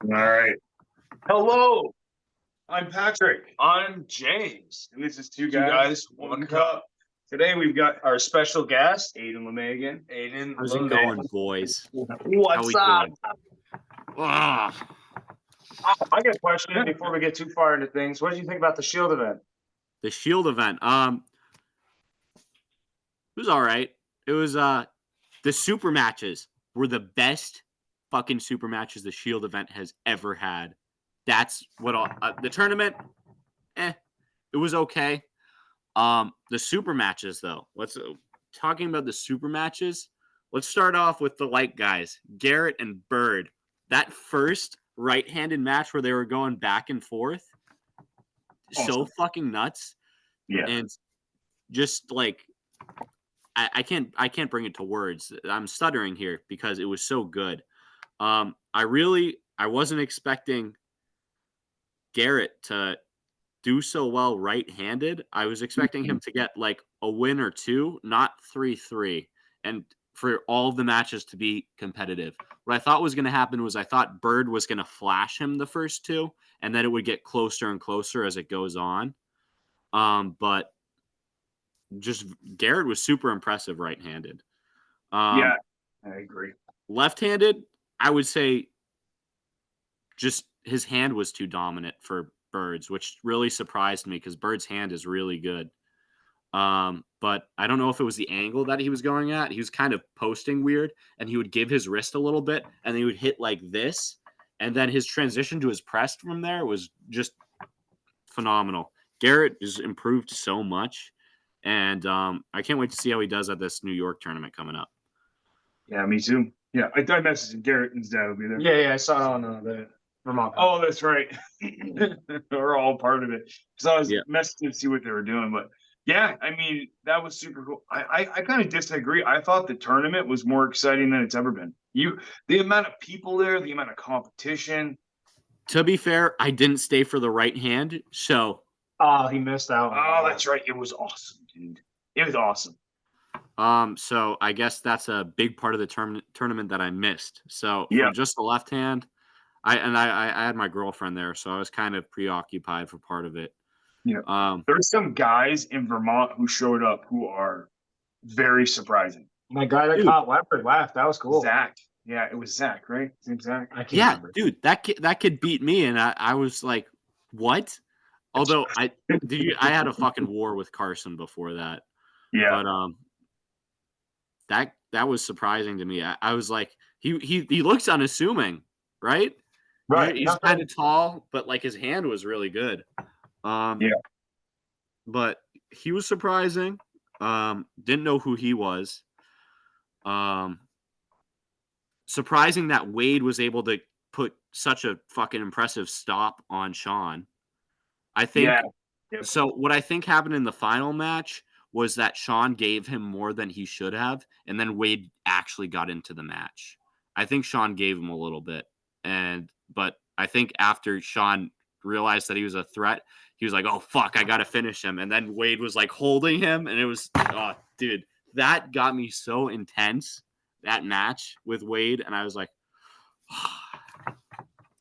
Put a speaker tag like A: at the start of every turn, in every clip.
A: All right. Hello, I'm Patrick.
B: I'm James.
A: And this is
B: Two guys, one cup.
A: Today we've got our special guest, Aiden Lemay again.
B: Aiden
C: How's it
B: Lemay.
C: going, boys?
A: What's
C: we
A: up?
C: doing? Ah,
A: I got a question before we get too far into things. What did you think about the Shield event?
C: the Shield event. It was all right. It was the super matches were the best fucking super matches the Shield event has ever had. That's what the tournament. It was okay. The super matches though. Let's talking about the super matches. Let's start off with the light guys, Garrett and Bird. That first right-handed match where they were going back and forth, so fucking nuts.
A: Yeah.
C: And just like I can't bring it to words. I'm stuttering here because it was so good. I wasn't expecting Garrett to do so well right-handed. I was expecting him to get like a win or two, not 3-3, and for all of the matches to be competitive. What I thought was going to happen was I thought Bird was going to flash him the first two, and then it would get closer and closer as it goes on. But just Garrett was super impressive right-handed.
A: Yeah, I agree.
C: Left-handed, I would say just his hand was too dominant for Bird's, which really surprised me because Bird's hand is really good. But I don't know if it was the angle that he was going at. He was kind of posting weird, and he would give his wrist a little bit, and then he would hit like this, and then his transition to his press from there was just phenomenal. Garrett has improved so much, and I can't wait to see how he does at this New York tournament coming up.
A: Yeah, me too. Yeah, I messaged him. Garrett and Dad will be there.
B: Yeah, I saw it on the Vermont.
A: Oh, that's right. We're all part of it. So I was
C: Yeah.
A: messaging to see what they were doing, but yeah, I mean that was super cool. I kind of disagree. I thought the tournament was more exciting than it's ever been. The amount of people there, the amount of competition.
C: To be fair, I didn't stay for the right hand, so.
B: Oh, he missed out.
A: Oh, that's right. It was awesome, dude. It was awesome.
C: So I guess that's a big part of the tournament that I missed. So
A: Yeah.
C: for just the left hand, I had my girlfriend there, so I was kind of preoccupied for part of it.
A: Yeah. There's some guys in Vermont who showed up who are very surprising.
B: My guy that caught Leopard laughed. That was cool.
A: Zach. Yeah, it was Zach, right? Same Zach.
B: I can't remember.
C: Dude, that kid beat me, and I was like, what? Although I had a fucking war with Carson before that.
A: Yeah.
C: But that was surprising to me. I was like, he looks unassuming, right?
B: Right.
C: He's kind of tall, but like his hand was really good. Yeah. But he was surprising. Didn't know who he was. Surprising that Wade was able to put such a fucking impressive stop on Sean. I think so. What I think happened in the final match was that Sean gave him more than he should have, and then Wade actually got into the match. I think Sean gave him a little bit, but I think after Sean realized that he was a threat, he was like, "Oh fuck, I gotta finish him." And then Wade was like holding him, and it was, oh, dude, that got me so intense. That match with Wade, and I was like,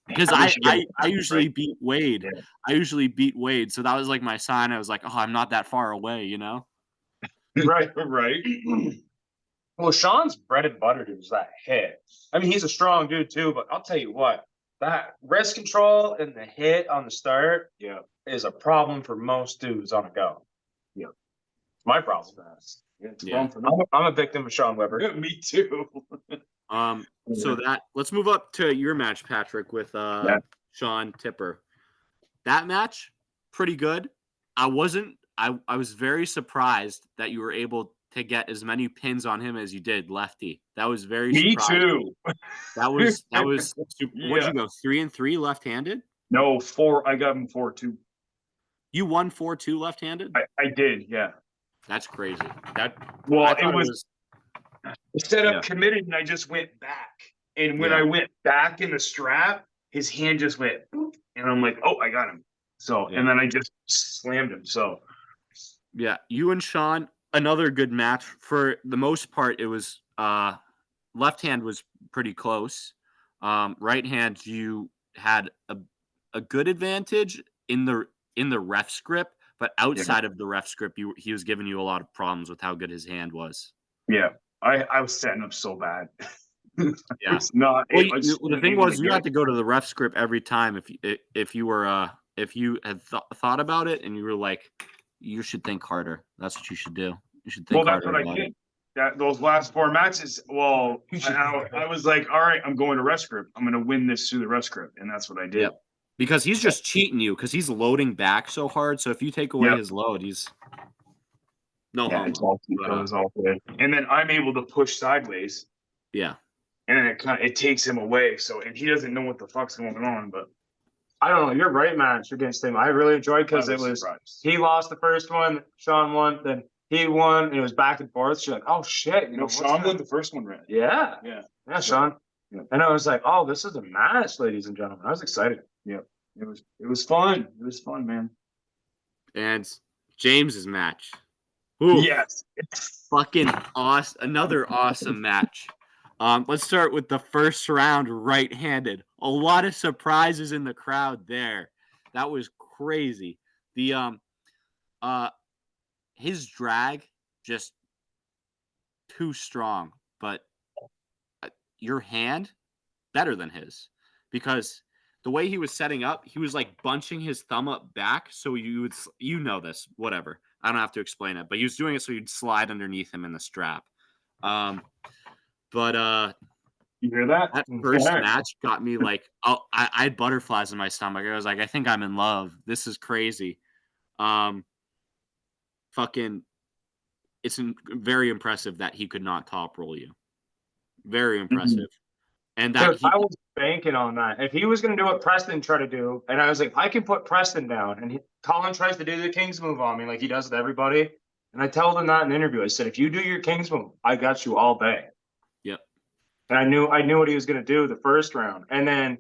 C: because I usually beat Wade. Yeah. I usually beat Wade, so that was like my sign. I was like, oh, I'm not that far away, you know?
A: Right.
B: Well, Sean's bread and butter is that hit. I mean, he's a strong dude too, but I'll tell you what, that wrist control and the hit on the start, is a problem for most dudes on a go.
A: Yeah,
B: my problem.
A: Yeah.
B: I'm a victim of Sean Weber.
A: Me too.
C: So let's move up to your match, Patrick, with Sean Tipper. That match, pretty good. I was very surprised that you were able to get as many pins on him as you did, lefty. That was very surprising.
A: Me too.
C: That was super. What'd you go, 3-3 left-handed?
A: No, 4. I got him 4-2.
C: You won 4-2 left-handed?
A: I did, yeah.
C: That's crazy.
A: It was instead of committed, and I just went back. And when I went back in the strap, his hand just went boop, and I'm like, oh, I got him. So and then I just slammed him. So
C: yeah, you and Sean, another good match. For the most part, it was left hand was pretty close. Right hand, you had a good advantage in the ref script, but outside of the ref script, he was giving you a lot of problems with how good his hand was.
A: Yeah, I was setting up so bad.
C: Yeah.
A: It's not.
C: Well,
A: The
C: the thing was, you had to go to the ref script every time if you had thought about it and you were like, you should think harder. That's what you should do. You should think
A: That's
C: harder
A: what I
C: about
A: did.
C: it.
A: Those last 4 matches. Well, I was like, all right, I'm going to rest script. I'm going to win this through the rest script, and that's what I did.
C: Yep. Because he's just cheating you because he's loading back so hard. So if you take away his load, he's
A: it's all good. And then I'm able to push sideways.
C: Yeah.
A: And then it takes him away. So, and he doesn't know what the fuck's going on. But
B: I don't know. Your right match against him, I really enjoyed because it was surprised. He lost the first one, Sean won, then he won, and it was back and forth. So you're like, oh shit,
A: Sean won the first one, right?
B: Yeah, Sean.
A: Yeah.
B: And I was like, oh, this is a match, ladies and gentlemen. I was excited.
A: Yeah, it was fun. It was fun, man.
C: And James's match. Oof.
A: Yes,
C: fucking awesome! Another awesome match. Let's start with the first round, right-handed. A lot of surprises in the crowd there. That was crazy. The his drag just too strong, but your hand better than his because the way he was setting up, he was like bunching his thumb up back, so you know this, whatever. I don't have to explain it, but he was doing it so you'd slide underneath him in the strap. But
A: you hear that?
C: That first match got me like, I had butterflies in my stomach. I was like, I think I'm in love. This is crazy. Fucking, it's very impressive that he could not top roll you. Very impressive.
B: Mm-hmm.
C: And that
B: I was banking on that. If he was going to do what Preston tried to do, and I was like, I can put Preston down. And Colin tries to do the King's move on me like he does with everybody. And I told him that in an interview. I said, if you do your King's move, I got you all day.
C: Yep.
B: And I knew what he was going to do the first round. And then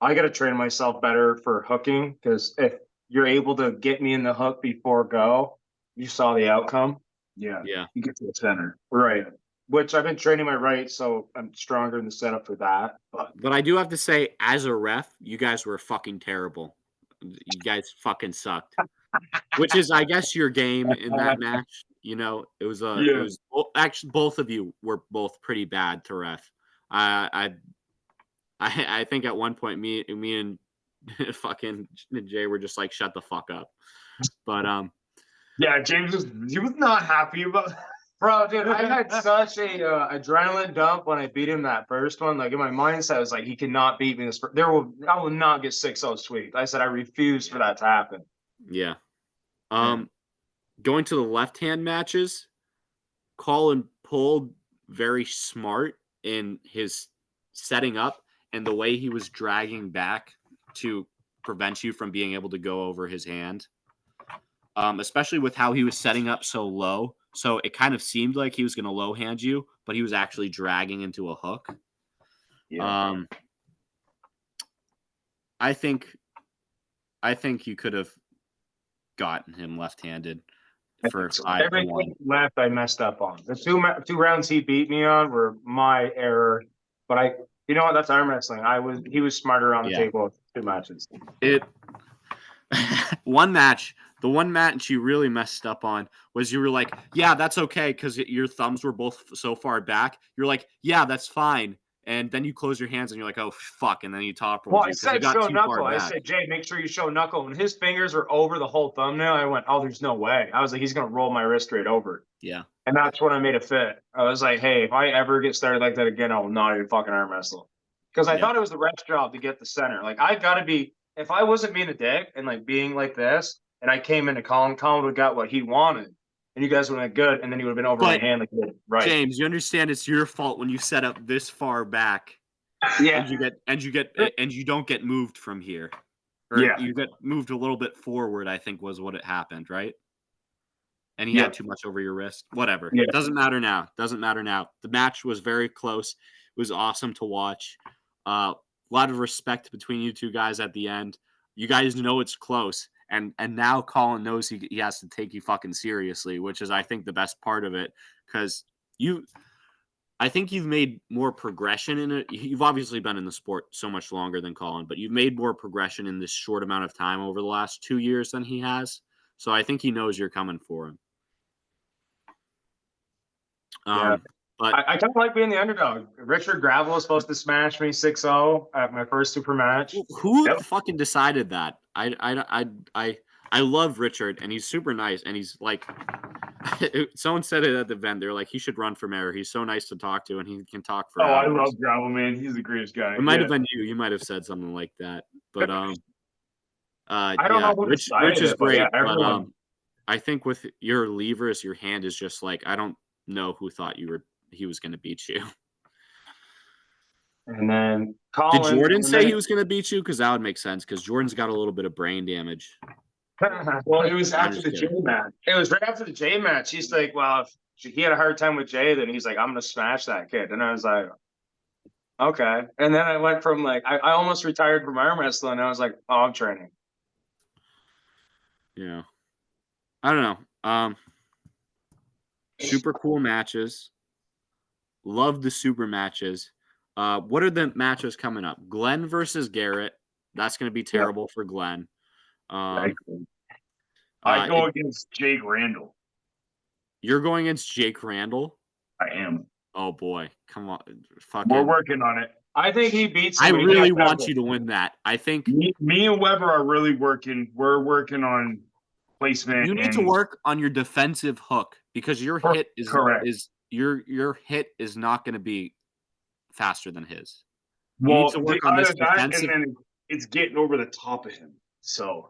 B: I got to train myself better for hooking because if you're able to get me in the hook before go, you saw the outcome.
A: Yeah.
C: Yeah.
A: You get to the center.
B: Right. Which I've been training my right, so I'm stronger in the setup for that.
C: But I do have to say, as a ref, you guys were fucking terrible. You guys fucking sucked. Which is, I guess, your game in that match. You know, it was actually both of you were both pretty bad to ref. I think at one point me and fucking Jay were just like, shut the fuck up. But
A: yeah, James was not happy about.
B: Bro, dude, I had such a adrenaline dump when I beat him that first one. Like in my mindset, I was like, he cannot beat me this. I will not get 6-0 sweep. I said I refuse for that to happen.
C: Yeah. Going to the left-hand matches, Colin pulled very smart in his setting up and the way he was dragging back to prevent you from being able to go over his hand. Especially with how he was setting up so low. So it kind of seemed like he was going to low hand you, but he was actually dragging into a hook. Yeah. I think you could have gotten him left-handed for 5-1.
B: Everything left I messed up on. The two rounds he beat me on were my error, but you know what? That's arm wrestling. He was smarter on the table with 2 matches.
C: The one match you really messed up on was you were like, yeah, that's okay because your thumbs were both so far back. You're like, yeah, that's fine. And then you close your hands and you're like, oh, fuck. And then you top roll.
B: Well, I said show knuckle. I said, Jay, make sure you show knuckle. When his fingers were over the whole thumbnail, I went, oh, there's no way. I was like, he's going to roll my wrist right over.
C: Yeah.
B: And that's when I made a fit. I was like, hey, if I ever get started like that again, I will not even fucking arm wrestle. Because I thought it was the ref's job to get the center. Like, I got to be, if I wasn't being a dick and like being like this, and I came into Colin would have got what he wanted. And you guys would have been good, and then he would have been over my hand like right.
C: James, you understand it's your fault when you set up this far back.
B: Yeah.
C: And you don't get moved from here. Or you get moved a little bit forward, I think was what it happened, right? And he had too much over your wrist. Whatever. Yeah. Doesn't matter now. The match was very close. It was awesome to watch. A lot of respect between you two guys at the end. You guys know it's close. And now Colin knows he has to take you fucking seriously, which is, I think, the best part of it. Because I think you've made more progression in it. You've obviously been in the sport so much longer than Colin, but you've made more progression in this short amount of time over the last 2 years than he has. So I think he knows you're coming for him.
B: Yeah.
C: But
B: I kind of like being the underdog. Richard Gravel was supposed to smash me 6-0 at my first super match.
C: who fucking decided that? I love Richard, and he's super nice, and he's like, someone said it at the event. They're like, he should run for mayor. He's so nice to talk to, and he can talk for hours.
A: I love Gravel, man. He's the greatest guy.
C: It might have been you. You might have said something like that, but
B: I don't know who
C: Rich
B: decided
C: is
B: it, but
C: great,
B: yeah,
C: but
B: everyone.
C: I think with your levers, your hand is just like, I don't know who thought he was going to beat you.
B: And then Colin.
C: Did Jordan say he was going to beat you? Because that would make sense. Because Jordan's got a little bit of brain damage.
A: Well, it was after the Jay match.
B: It was right after the Jay match. He's like, well, if he had a hard time with Jay, then he's like, I'm gonna smash that kid. And I was like, okay. And then I went from like, I almost retired from arm wrestling. And I was like, oh, I'm training.
C: Yeah. I don't know. Super cool matches. Love the super matches. What are the matches coming up? Glenn versus Garrett. That's going to be terrible for Glenn.
A: I go against Jake Randall.
C: You're going against Jake Randall?
A: I am.
C: Oh, boy. Come on.
A: We're working on it.
B: I think he beats
C: I really want you to win that. I think
A: me and Weber are really working. We're working on placement.
C: You need to work on your defensive hook because your hit is
A: correct.
C: Your hit is not going to be faster than his.
A: Well,
C: you need to work on this defensive.
A: And then it's getting over the top of him. So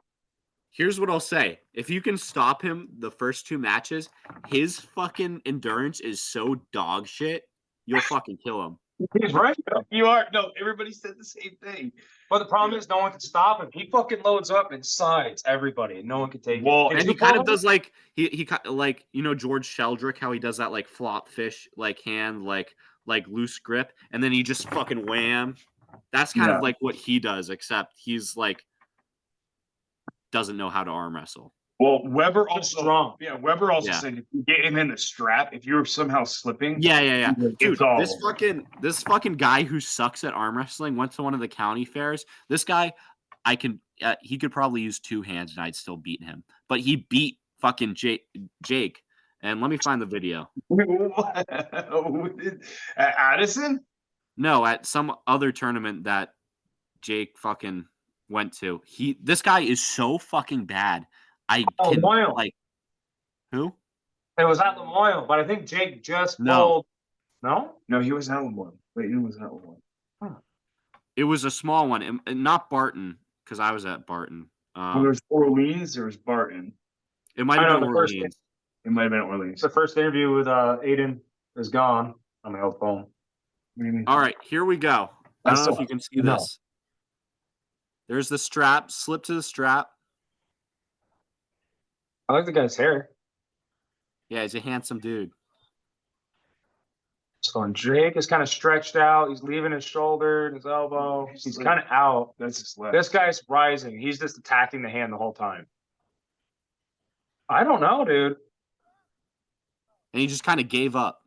C: here's what I'll say. If you can stop him the first 2 matches, his fucking endurance is so dog shit, you'll fucking kill him.
B: He's right.
A: You are. No, everybody said the same thing.
B: But the problem is no one can stop him. He fucking loads up and sides everybody, and no one can take
A: it.
C: And he kind of does like he like, you know, George Sheldrick, how he does that like flop fish, like hand, like loose grip, and then he just fucking wham. That's kind of like what he does, except he's like doesn't know how to arm wrestle.
A: Well, Weber also strong. Yeah, Weber also said if you get him in the strap, if you're somehow slipping.
C: Yeah. Dude, this fucking guy who sucks at arm wrestling went to one of the county fairs. This guy, he could probably use 2 hands and I'd still beat him. But he beat fucking Jake. And let me find the video.
A: At Addison?
C: No, at some other tournament that Jake fucking went to. This guy is so fucking bad. Like who?
B: It was at Lemoyle, but I think Jake just pulled. No,
A: he was at one. Wait, he was at one.
C: Huh. It was a small one, and not Barton, because I was at Barton.
A: There's Orleans. There was Barton.
C: It might have been Orleans.
A: It might have been Orleans.
B: The first interview with Aiden is gone on my old phone.
C: All right, here we go. I don't know if you can see this. There's the strap. Slip to the strap.
B: I like the guy's hair.
C: Yeah, he's a handsome dude.
B: So Jake is kind of stretched out. He's leaving his shoulder and his elbow. He's kind of out.
A: That's his left.
B: This guy's rising. He's just attacking the hand the whole time. I don't know, dude.
C: And he just kind of gave up.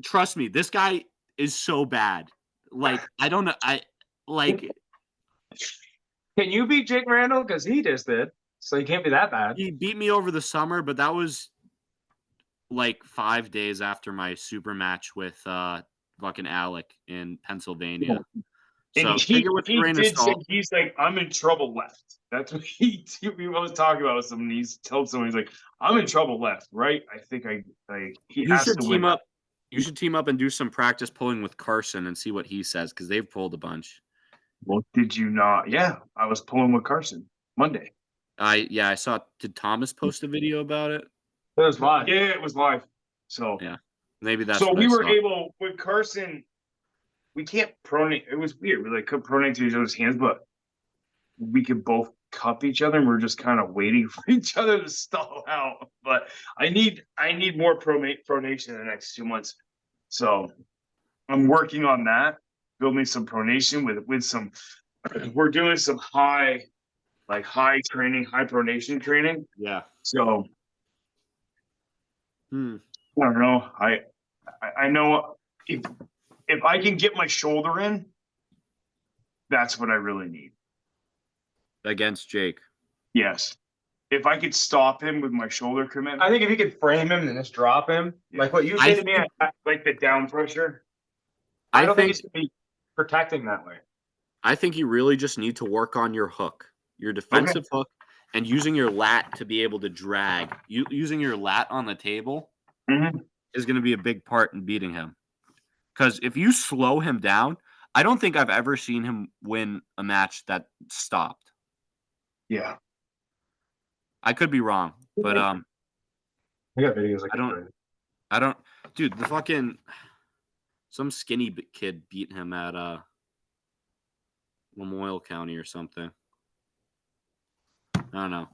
C: Trust me, this guy is so bad. Like, I don't know.
B: Can you beat Jake Randall? Because he just did. So he can't be that bad.
C: He beat me over the summer, but that was like 5 days after my super match with fucking Alec in Pennsylvania. So
A: he did say, he's like, I'm in trouble left. That's what we was talking about with someone. He's told someone, he's like, I'm in trouble left, right? I think
C: you should team up. You should team up and do some practice pulling with Carson and see what he says, because they've pulled a bunch.
A: Well, did you not? Yeah, I was pulling with Carson Monday.
C: I saw. Did Thomas post a video about it?
B: It was live.
A: Yeah, it was live. So
C: yeah, maybe that's.
A: So we were able with Carson. We can't pronate. It was weird. We like could pronate to each other's hands, but we could both cup each other, and we're just kind of waiting for each other to stall out. But I need more pronation in the next 2 months. So I'm working on that. Building some pronation with some. We're doing some high pronation training.
C: Yeah.
A: So I don't know. I know if I can get my shoulder in, that's what I really need.
C: Against Jake.
A: Yes. If I could stop him with my shoulder commitment.
B: I think if you could frame him and just drop him, like what you did to me,
A: like the down pressure.
B: I don't think he's going to be protecting that way.
C: I think you really just need to work on your hook, your defensive hook, and using your lat to be able to drag. Using your lat on the table is going to be a big part in beating him. Because if you slow him down, I don't think I've ever seen him win a match that stopped.
A: Yeah.
C: I could be wrong, but
B: I got videos.
C: I don't, dude. The fucking some skinny kid beat him at Lamoille County or something. I don't know.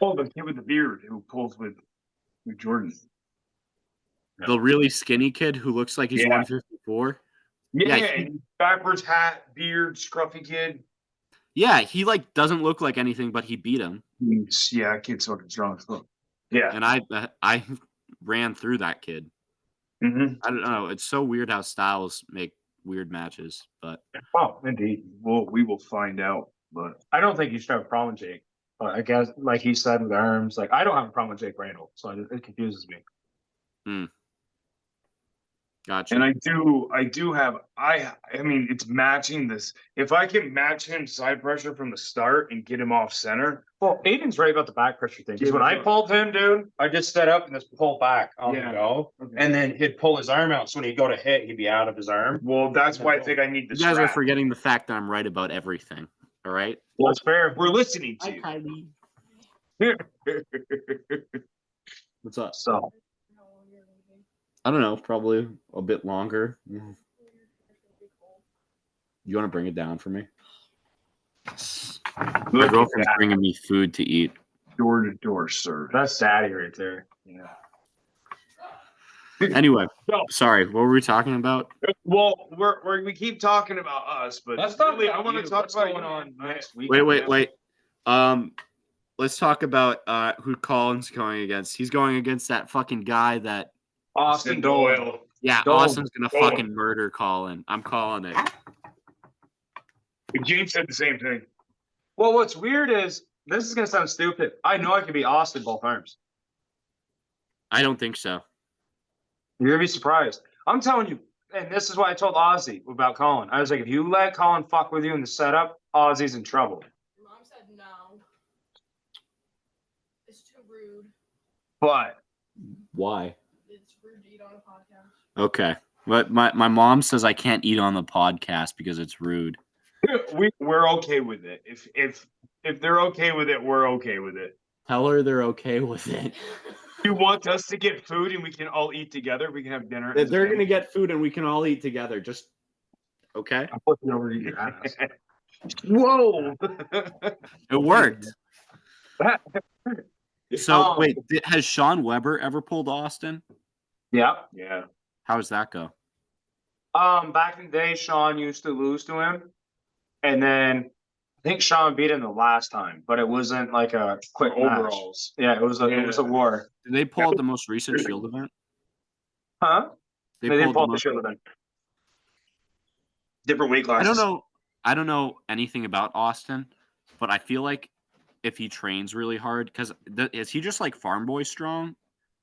A: Oh, the kid with the beard who pulls with Jordan.
C: The really skinny kid who looks like he's 154.
A: Yeah, backwards hat, beard, scruffy kid.
C: Yeah, he like doesn't look like anything, but he beat him.
A: Yeah, kid's fucking strong. Yeah,
C: and I ran through that kid. I don't know. It's so weird how styles make weird matches, but
B: indeed.
A: Well, we will find out. But
B: I don't think you should have a problem with Jake. But I guess, like he said with arms, like I don't have a problem with Jake Randall, so it confuses me.
C: Gotcha.
A: And I do have I mean it's matching this. If I can match him side pressure from the start and get him off center.
B: Well, Aiden's right about the back pressure thing. Because when I pulled him, dude, I just set up and just pull back on the go. And then he'd pull his arm out. So when he'd go to hit, he'd be out of his arm.
A: Well, that's why I think I need the
C: You guys are forgetting the fact that I'm right about everything. All right.
B: Well, that's fair.
A: We're listening to you.
C: What's up?
B: So
C: I don't know, probably a bit longer. You want to bring it down for me? My girlfriend's bringing me food to eat.
A: Door-to-door service.
B: That's daddy right there.
A: Yeah.
C: Anyway, sorry, what were we talking about?
A: Well, we keep talking about us, but
B: that's not
A: really, I want to talk about
B: going on next week.
C: Wait. Let's talk about who Colin's going against. He's going against that fucking guy that
A: Austin Doyle.
C: Yeah, Austin's gonna fucking murder Colin. I'm calling it.
A: James said the same thing.
B: Well, what's weird is this is gonna sound stupid. I know I could be Austin both arms.
C: I don't think so.
B: You're gonna be surprised. I'm telling you, and this is why I told Ozzy about Colin. I was like, if you let Colin fuck with you in the setup, Ozzy's in trouble.
D: Mom said no. It's too rude.
A: But
C: why?
D: It's rude to eat on a podcast.
C: Okay. But my mom says I can't eat on the podcast because it's rude.
A: we're okay with it. If they're okay with it, we're okay with it.
C: Tell her they're okay with it.
A: You want us to get food and we can all eat together? We can have dinner.
C: They're gonna get food and we can all eat together. Just okay.
B: I'm flipping over to your ass.
A: Whoa!
C: It worked. So wait, has Sean Weber ever pulled Austin?
B: Yeah.
C: How does that go?
B: Back in the day, Sean used to lose to him, and then I think Sean beat him the last time, but it wasn't like a quick
A: overalls.
B: Match. Yeah, it was a war.
C: Did they pull out the most recent Shield event?
B: Huh?
C: They
B: didn't pull the Shield event.
A: Different weight classes.
C: I don't know anything about Austin, but I feel like if he trains really hard, because is he just like farm boy strong?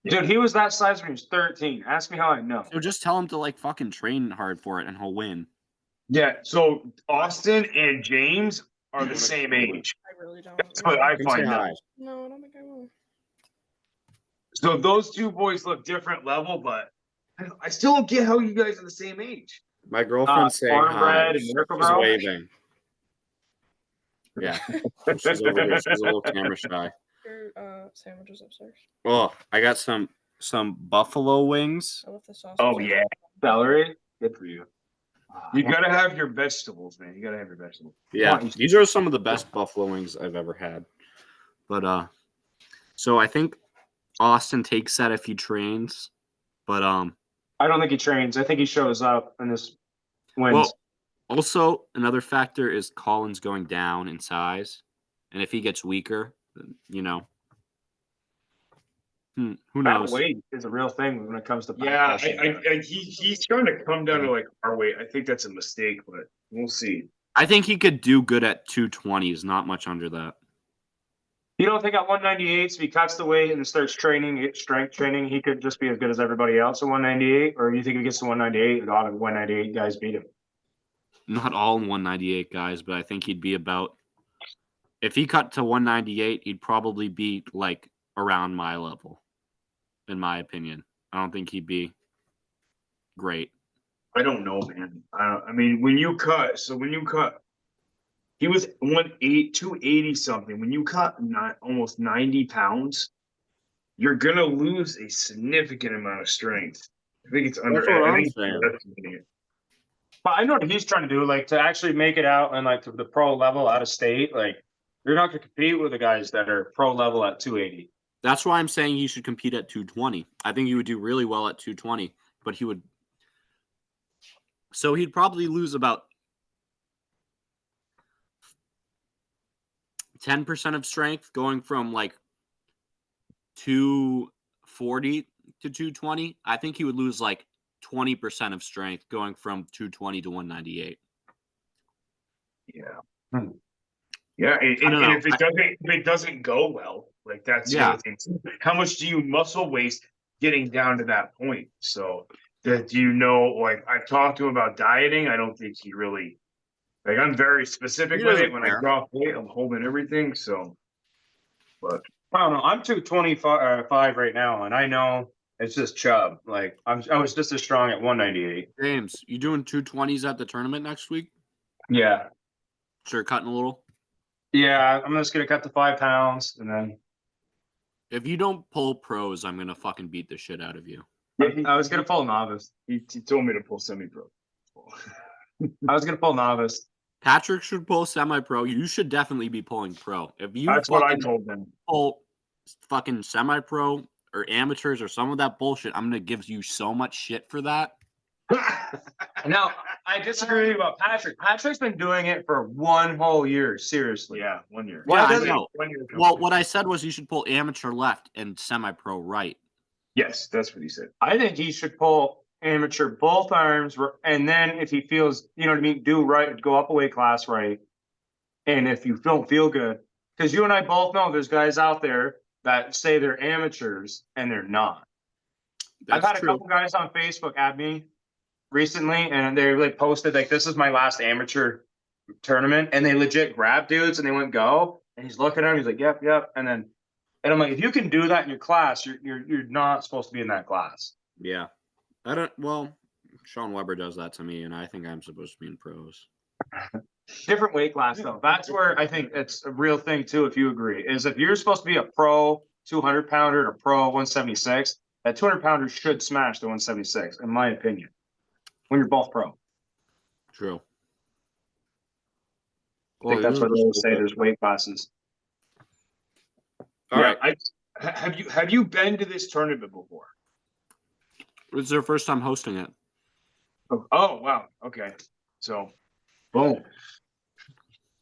B: Dude, he was that size when he was 13. Ask me how I know.
C: So just tell him to like fucking train hard for it and he'll win.
A: Yeah, so Austin and James are the same age.
D: I really don't.
A: That's what I find out.
D: No, I don't think I will.
A: So those two boys look different level, but I still don't get how you guys are the same age.
C: My girlfriend's saying hi. She's waving. Yeah. She's over here. She's a little camera shy.
D: Your sandwiches upstairs.
C: Oh, I got some buffalo wings.
D: I left the sauce.
A: Oh yeah,
B: Celery, good for you.
A: You gotta have your vegetables, man. You gotta have your vegetables.
C: Yeah, these are some of the best buffalo wings I've ever had. But so I think Austin takes that if he trains. But
B: I don't think he trains. I think he shows up and just wins.
C: Well, also another factor is Colin's going down in size, and if he gets weaker, you know. Who
B: That
C: knows?
B: weight is a real thing when it comes to
A: Yeah,
B: backpushing.
A: he's trying to come down to like our weight. I think that's a mistake, but we'll see.
C: I think he could do good at 220s, not much under that.
B: You don't think at 198, if he cuts the weight and starts training, strength training, he could just be as good as everybody else at 198? Or you think if he gets to 198, a lot of 198 guys beat him?
C: Not all 198 guys, but I think he'd be about. If he cut to 198, he'd probably be like around my level, in my opinion. I don't think he'd be great.
A: I don't know, man. I mean, when you cut, he was 280 something. When you cut not almost 90 pounds, you're gonna lose a significant amount of strength. I think it's under.
C: That's what
A: I
C: I'm
A: think it's
C: saying.
A: underestimating it.
B: But I know what he's trying to do, like to actually make it out and like to the pro level out of state. Like you're not going to compete with the guys that are pro level at 280.
C: That's why I'm saying he should compete at 220. I think he would do really well at 220, but he would. So he'd probably lose about 10% of strength going from like 240 to 220. I think he would lose like 20% of strength going from 220 to 198.
A: Yeah.
B: Hmm.
A: Yeah,
C: I don't know.
A: if it doesn't go well, like that's the other thing. How much do you muscle waste getting down to that point? So that like I've talked to him about dieting. I don't think he really like I'm very specific
C: He
A: with
C: doesn't
A: it. When
C: care.
A: I drop weight, I'm holding everything. So but
B: I don't know. I'm 225 right now, and I know it's just chub. Like I was just as strong at 198.
C: James, you doing 220s at the tournament next week?
B: Yeah.
C: Sure, cutting a little.
B: Yeah, I'm just gonna cut the 5 pounds and then
C: If you don't pull pros, I'm gonna fucking beat the shit out of you.
B: I was gonna pull novice.
A: he told me to pull semi-pro.
B: I was gonna pull novice.
C: Patrick should pull semi-pro. You should definitely be pulling pro. If you
A: That's what I
C: fucking
A: told them.
C: pull fucking semi-pro or amateurs or some of that bullshit, I'm gonna give you so much shit for that.
B: Now I disagree with you about Patrick. Patrick's been doing it for 1 whole year. Seriously.
A: Yeah, 1 year.
B: Why
C: Yeah, I
B: doesn't
C: know.
A: 1 year.
C: Well, what I said was you should pull amateur left and semi-pro right.
A: Yes, that's what he said.
B: I think he should pull amateur both arms, and then if he feels, you know what I mean, do right, go up a weight class right. And if you don't feel good, because you and I both know there's guys out there that say they're amateurs and they're not.
C: That's
B: I've had
C: true.
B: a couple guys on Facebook at me recently, and they like posted like, "This is my last amateur tournament," and they legit grabbed dudes and they went go, and he's looking at him, he's like, "Yep, yep," and I'm like, if you can do that in your class, you're not supposed to be in that class.
C: Yeah. Well, Sean Weber does that to me, and I think I'm supposed to be in pros.
B: Different weight class though. That's where I think it's a real thing too. If you agree, is if you're supposed to be a pro 200 pounder or pro 176, that 200 pounder should smash the 176, in my opinion. When you're both pro,
C: True.
B: I think that's what they always say. There's weight classes.
C: All right.
A: Have you been to this tournament before?
C: It's their first time hosting it.
A: Oh wow. Okay. So boom.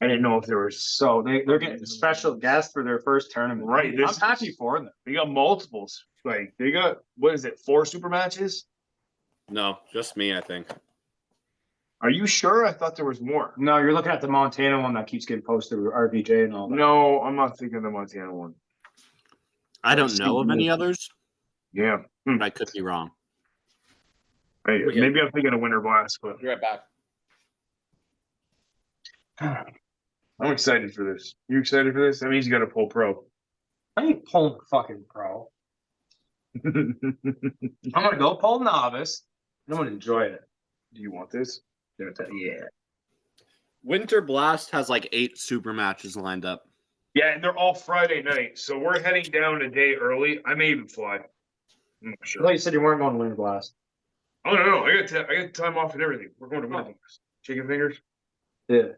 A: I didn't know if there was
B: They're getting a special guest for their first tournament.
A: right.
B: I'm happy for them.
A: They got multiples. Like they got what is it? 4 super matches?
C: No, just me, I think.
A: Are you sure? I thought there was more.
B: No, you're looking at the Montana one that keeps getting posted with RVJ and all that.
A: No, I'm not thinking of the Montana one.
C: I don't know of any others,
A: Yeah.
C: but I could be wrong.
A: Hey, maybe I'm thinking of Winter Blast, but
C: Be right back.
A: I'm excited for this. You excited for this? That means you got to pull pro.
B: I ain't pulling fucking pro. I'm gonna go pull novice. And I'm gonna enjoy it.
A: Do you want this? Yeah.
C: Winter Blast has like 8 super matches lined up.
A: Yeah, and they're all Friday night, so we're heading down a day early. I may even fly. I'm not
B: I
A: sure.
B: thought you said you weren't going to Winter Blast.
A: Oh no, I got time off and everything. We're going to Winter Blast. Chicken fingers.
B: Yeah.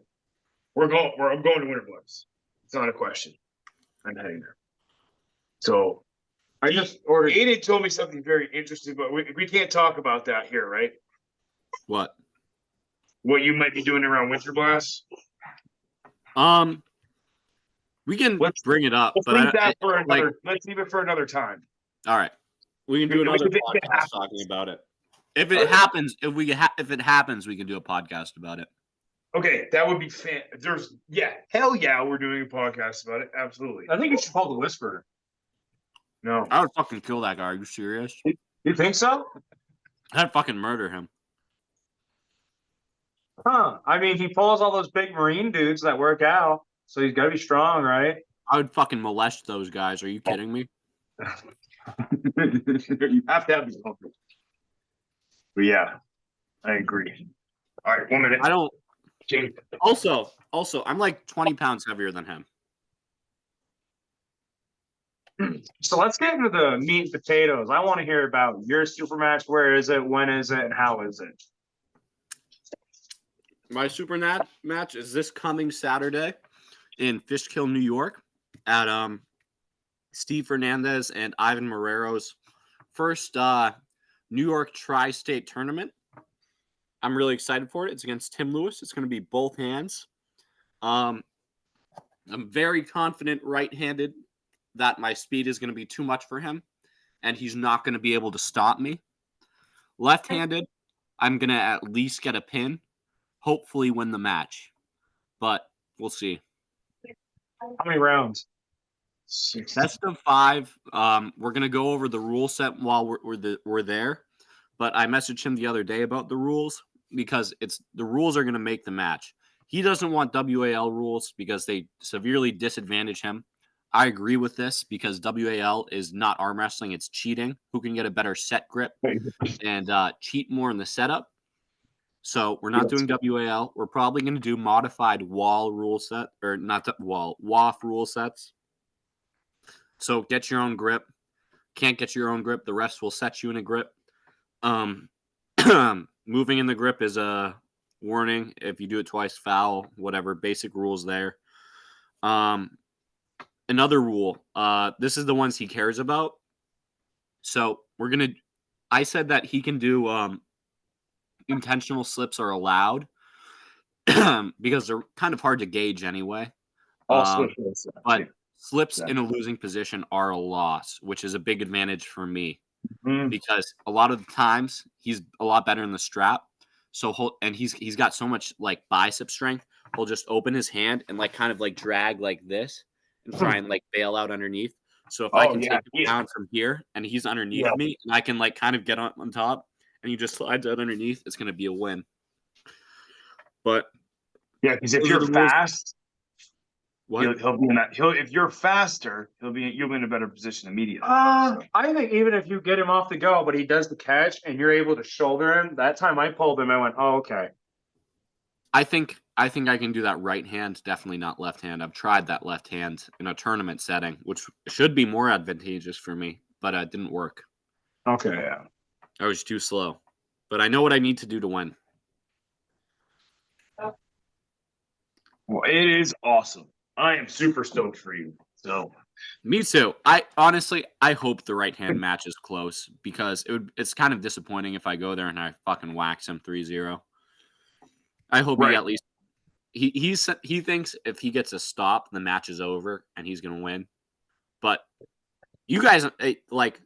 A: I'm going to Winter Blast. It's not a question. I'm heading there. So
B: I just ordered.
A: Aiden told me something very interesting, but we can't talk about that here, right?
C: What?
A: What you might be doing around Winter Blast.
C: We can
A: Let's
C: bring it up,
A: Let's
C: but
A: leave that for another. Let's leave it for another time.
C: All right. We can do another podcast talking about it. If it happens, if it happens, we can do a podcast about it.
A: Okay, that would be hell yeah, we're doing a podcast about it. Absolutely.
B: I think you should call the Whisperer.
A: No.
C: I would fucking kill that guy. Are you serious?
B: You think so?
C: I'd fucking murder him.
B: Huh. I mean, he pulls all those big Marine dudes that work out, so he's got to be strong, right?
C: I would fucking molest those guys. Are you kidding me?
A: You have to have something. But yeah, I agree. All right, 1 minute.
C: I don't. Also, I'm like 20 pounds heavier than him.
B: So let's get into the meat and potatoes. I want to hear about your super match. Where is it? When is it? And how is it?
C: My super match is this coming Saturday in Fishkill, New York, at Steve Fernandez and Ivan Marrero's first New York Tri-State tournament. I'm really excited for it. It's against Tim Lewis. It's going to be both hands. I'm very confident right-handed that my speed is going to be too much for him, and he's not going to be able to stop me. Left-handed, I'm going to at least get a pin, hopefully win the match, but we'll see.
B: How many rounds?
C: Best of 5. We're going to go over the rule set while we're there, but I messaged him the other day about the rules because the rules are going to make the match. He doesn't want WAL rules because they severely disadvantage him. I agree with this because WAL is not arm wrestling. It's cheating. Who can get a better set grip and cheat more in the setup. So we're not doing WAL. We're probably going to do modified WAL rule set, or not WAF rule sets. So get your own grip. Can't get your own grip. The rest will set you in a grip. Moving in the grip is a warning. If you do it twice, foul, whatever. Basic rules there. Another rule. This is the ones he cares about. So I said that he can do intentional slips are allowed because they're kind of hard to gauge anyway. But slips in a losing position are a loss, which is a big advantage for me because a lot of the times he's a lot better in the strap. So he's got so much like bicep strength. He'll just open his hand and like kind of like drag like this and try and like bail out underneath. So if I can take him down from here and he's underneath me and I can like kind of get on top and he just slides out underneath, it's going to be a win. But
A: yeah, because if you're fast,
C: what?
A: He'll be in that. If you're faster, you'll be in a better position immediately.
B: I think even if you get him off the go, but he does the catch and you're able to shoulder him, that time I pulled him, I went, oh, okay.
C: I think I can do that right hand, definitely not left hand. I've tried that left hand in a tournament setting, which should be more advantageous for me, but it didn't work.
A: Okay, yeah.
C: I was too slow. But I know what I need to do to win.
A: Well, it is awesome. I am super stoked for you. So
C: me too. I honestly hope the right hand match is close because it's kind of disappointing if I go there and I fucking wax him 3-0. I hope he at least he thinks if he gets a stop, the match is over and he's gonna win. But you guys, like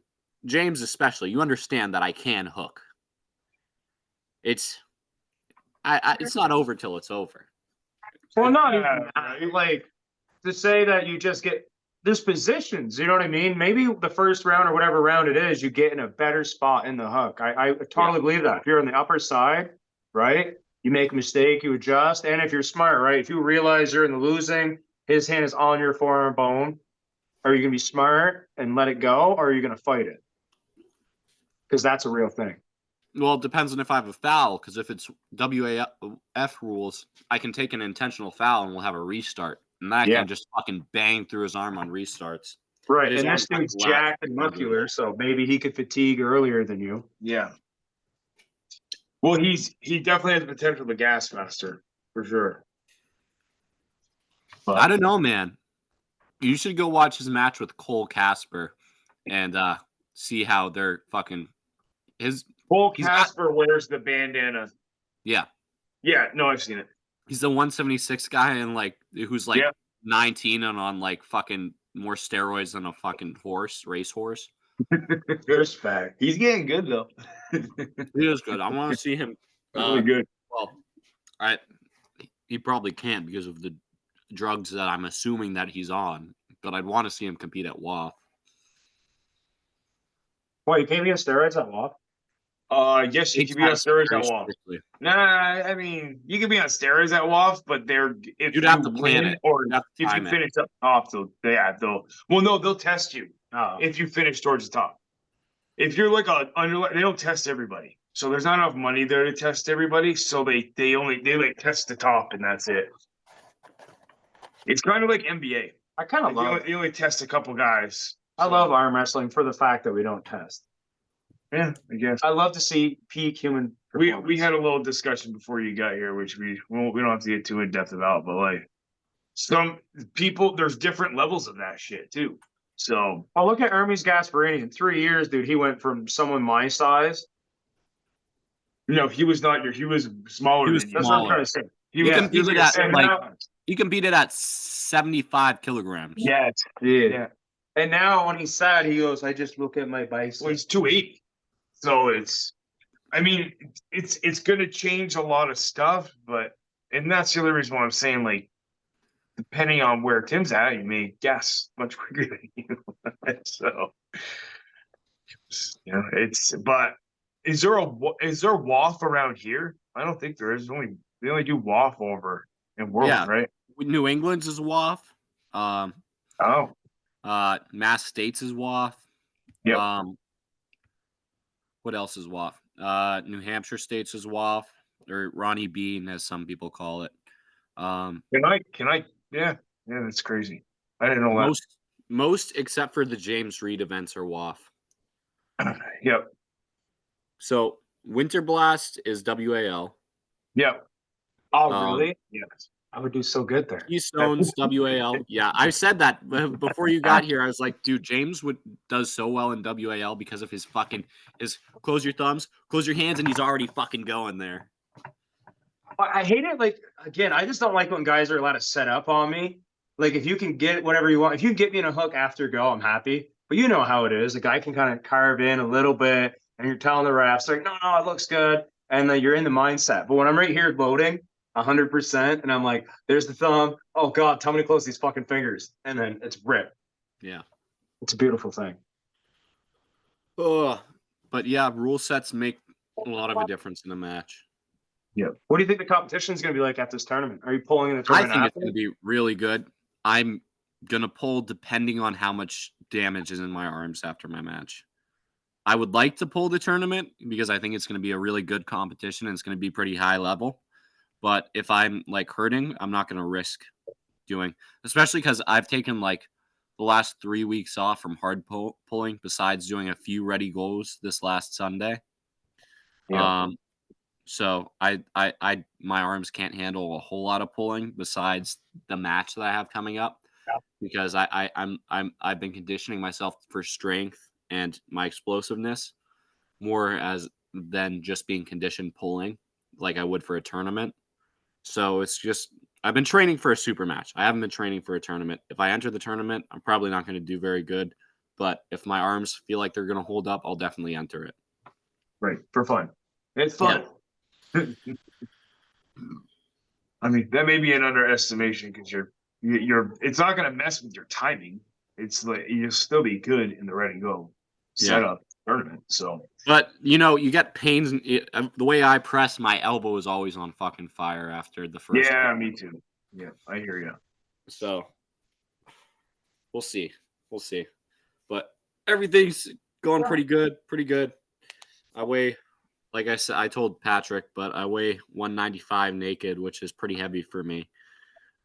C: James especially, you understand that I can hook. It's not over till it's over.
B: Well, not even that. Like to say that you just get there's positions, you know what I mean? Maybe the first round or whatever round it is, you get in a better spot in the hook. I totally believe that. If you're on the upper side, right? You make a mistake, you adjust. And if you're smart, right? If you realize you're in the losing, his hand is on your forearm bone, are you going to be smart and let it go, or are you going to fight it? Because that's a real thing.
C: Well, it depends on if I have a foul, because if it's WAF rules, I can take an intentional foul and we'll have a restart. And that can just fucking bang through his arm on restarts.
B: Right, and this dude's jacked and muscular, so maybe he could fatigue earlier than you.
A: Yeah. Well, he definitely has the potential to gas faster, for sure.
C: But I don't know, man. You should go watch his match with Cole Casper and see how they're fucking
A: Cole Casper wears the bandana.
C: Yeah.
A: Yeah, no, I've seen it.
C: He's the 176 guy and like who's like 19 and on like fucking more steroids than a fucking race horse.
B: Respect.
A: He's getting good though.
C: He is good. I want to see him.
A: Really good.
C: Well, he probably can't because of the drugs that I'm assuming that he's on. But I'd want to see him compete at WAF.
B: What, you can't be on steroids at WAF?
A: Yes, you
C: They
A: can be on
C: test
A: steroids
C: very
A: at WAF.
C: strictly.
A: Nah, I mean, you can be on steroids at WAF, but if
C: You'd
A: you
C: have to plan
A: win
C: it.
A: or
C: You'd have to
A: if
C: time
A: you
C: it.
A: finish up top, they'll test you
B: Oh.
A: if you finish towards the top. If you're like they don't test everybody, so there's not enough money there to test everybody. So they like test the top and that's it. It's kind of like NBA.
B: I kind of
A: Like,
B: love.
A: they only test a couple guys.
B: I love arm wrestling for the fact that we don't test.
A: Yeah, I guess.
B: I love to see peak human.
A: We had a little discussion before you got here, which we don't have to get too in depth about, but like some people, there's different levels of that shit too. So,
B: Oh, look at Hermes Gasparini. In 3 years, dude, he went from someone my size.
A: no, he was smaller
C: He was
A: than you.
B: That's what I'm
C: smaller.
B: trying to say.
A: He was
C: competed
A: like a
C: at,
A: seven
C: like-
A: pounds.
C: He competed at 75 kilograms.
A: Yes,
B: Yeah. And now when he's sad, he goes, "I just look at my bicep."
A: well, he's 280. So I mean, it's gonna change a lot of stuff, and that's the other reason why I'm saying, like, depending on where Tim's at, you may guess much quicker than you. So, but is there WAF around here? I don't think there is. They only do WAF over in World,
C: Yeah.
A: right?
C: New England's is WAF.
A: Oh,
C: Mass States is WAF.
A: Yep.
C: What else is WAF? New Hampshire States is WAF, or Ronnie Bean, as some people call it.
A: can I? Yeah, that's crazy. I didn't know
C: Most except for the James Reed events are WAF.
A: that. Yep.
C: So Winter Blast is WAL.
A: Yep.
B: Oh, really?
A: Yes.
B: I would do so good there.
C: Keystones WAL. Yeah, I said that before you got here. I was like, dude, James does so well in WAL because of his close your thumbs, close your hands, and he's already fucking going there.
B: I hate it. Like, again, I just don't like when guys are allowed to set up on me. Like, if you can get whatever you want, if you can get me in a hook after go, I'm happy. But you know how it is. The guy can kind of carve in a little bit, and you're telling the refs, like, no, it looks good. And then you're in the mindset. But when I'm right here loading 100%, and I'm like, there's the thumb. Oh, God, tell me to close these fucking fingers. And then it's ripped.
C: Yeah.
B: It's a beautiful thing.
C: But yeah, rule sets make a lot of a difference in a match.
A: Yeah.
B: What do you think the competition is going to be like at this tournament? Are you pulling in the
C: I
B: tournament?
C: think it's
B: after?
C: going to be really good. I'm going to pull depending on how much damage is in my arms after my match. I would like to pull the tournament because I think it's going to be a really good competition and it's going to be pretty high level. But if I'm like hurting, I'm not going to risk doing, especially because I've taken like the last 3 weeks off from hard pulling besides doing a few ready goals this last Sunday.
A: Yeah.
C: So my arms can't handle a whole lot of pulling besides the match that I have coming up because I've been conditioning myself for strength and my explosiveness more than just being conditioned pulling like I would for a tournament. So it's just I've been training for a super match. I haven't been training for a tournament. If I enter the tournament, I'm probably not going to do very good. But if my arms feel like they're going to hold up, I'll definitely enter it.
A: Right. For fun. It's fun. Yeah. I mean, that may be an underestimation because it's not going to mess with your timing. It's like you'll still be good in the ready go setup tournament. So,
C: but you get pains. The way I press, my elbow is always on fucking fire after the first.
A: Yeah, me too. Yeah, I hear you.
C: So we'll see. But everything's going pretty good. I weigh, like I said, I told Patrick, but I weigh 195 naked, which is pretty heavy for me.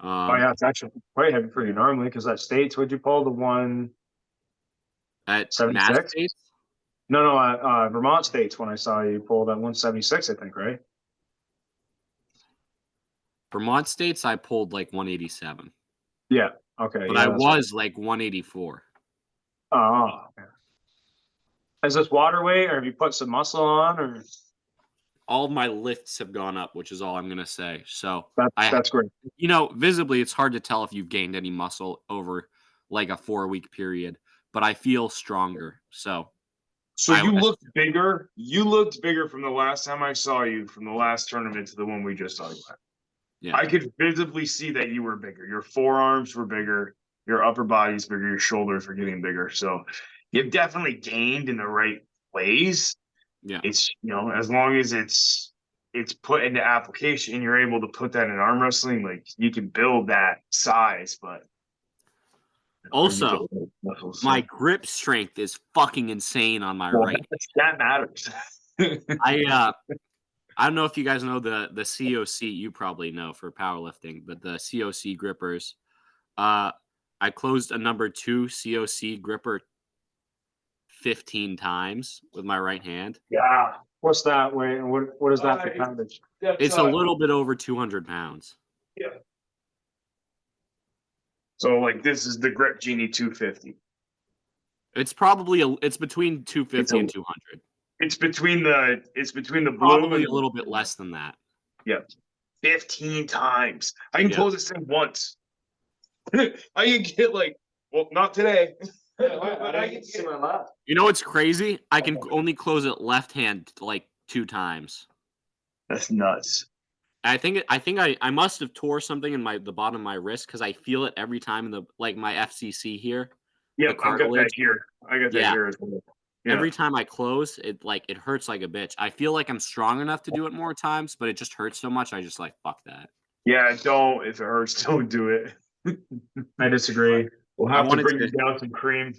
B: Oh yeah, it's actually quite heavy for you normally because at States, would you pull the 176?
C: At Mass States?
B: No, Vermont States when I saw you pull that 176, I think, right?
C: Vermont States, I pulled like 187.
B: Yeah. Okay.
C: But
B: yeah,
C: I was like 184.
B: Oh. Okay. Is this water weight, or have you put some muscle on, or?
C: All of my lifts have gone up, which is all I'm gonna say. So
B: that's great.
C: Visibly, it's hard to tell if you've gained any muscle over like a 4-week period. but I feel stronger. So
A: you looked bigger. You looked bigger from the last time I saw you, from the last tournament to the one we just talked about.
C: Yeah.
A: I could visibly see that you were bigger. Your forearms were bigger. Your upper body's bigger. Your shoulders were getting bigger. So you've definitely gained in the right ways.
C: Yeah.
A: It's, as long as it's put into application and you're able to put that in arm wrestling, like you can build that size, but
C: also my grip strength is fucking insane on my right.
A: That matters.
C: I don't know if you guys know the COC, you probably know for powerlifting, but the COC grippers. I closed a number 2 COC gripper 15 times with my right hand.
B: Yeah. What's that? Wait, what is that for poundage?
C: It's a little bit over 200 pounds.
A: Yeah. So like this is the Grip Genie 250.
C: It's probably it's between 250 and 200.
A: It's between the blue
C: Probably a little bit less than that.
A: Yeah. 15 times. I can close this thing once. I can get not today. But I can see my left.
C: You know what's crazy? I can only close it left hand 2 times.
A: That's nuts.
C: I think I must have tore something in the bottom of my wrist because I feel it every time in the my FCC here.
A: Yeah, I got that here. Here as well. Yeah.
C: Every time I close, it hurts like a bitch. I feel like I'm strong enough to do it more times, but it just hurts so much. I just fuck that.
A: Yeah, don't. If it hurts, don't do it.
B: I disagree.
A: We'll have to bring you down some cream,